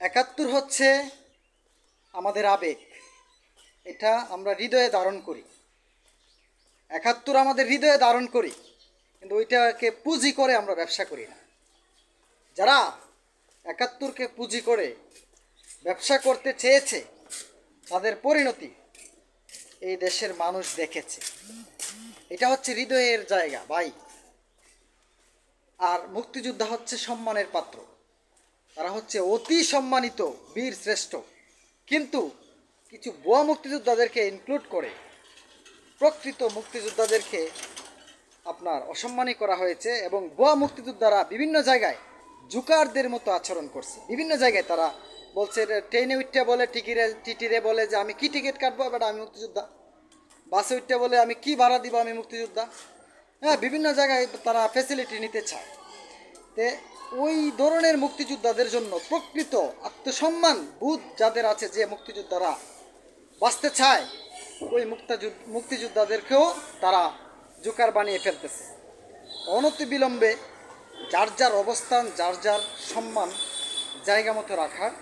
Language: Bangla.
একাত্তর হচ্ছে আমাদের আবেগ, এটা আমরা হৃদয়ে ধারণ করি। একাত্তর আমাদের হৃদয়ে ধারণ করি, কিন্তু ওইটাকে পুঁজি করে আমরা ব্যবসা করি না। যারা একাত্তরকে পুঁজি করে ব্যবসা করতে চেয়েছে তাদের পরিণতি এই দেশের মানুষ দেখেছে। এটা হচ্ছে হৃদয়ের জায়গা ভাই। আর মুক্তিযোদ্ধা হচ্ছে সম্মানের পাত্র, তারা হচ্ছে অতি সম্মানিত বীর শ্রেষ্ঠ। কিন্তু কিছু ভুয়া মুক্তিযোদ্ধাদেরকে ইনক্লুড করে প্রকৃত মুক্তিযোদ্ধাদেরকে আপনার অসম্মানী করা হয়েছে, এবং ভুয়া মুক্তিযোদ্ধারা বিভিন্ন জায়গায় জুকারদের মতো আচরণ করছে। বিভিন্ন জায়গায় তারা বলছে, ট্রেনে উঠতে বলে টিটিরে বলে যে আমি কি টিকিট কাটবো, বেটা আমি মুক্তিযোদ্ধা। বাসে উঠতে বলে আমি কি ভাড়া দিব, আমি মুক্তিযোদ্ধা। হ্যাঁ, বিভিন্ন জায়গায় তারা ফ্যাসিলিটি নিতে চায়। তে ওই ধরনের মুক্তিযোদ্ধাদের জন্য প্রকৃত আত্মসম্মান বোধ যাদের আছে, যে মুক্তিযোদ্ধারা বাঁচতে চায়, ওই মুক্তিযোদ্ধাদেরকেও তারা জোকার বানিয়ে ফেলতেছে। অনতিবিলম্বে যার যার অবস্থান, যার যার সম্মান জায়গা মতো রাখার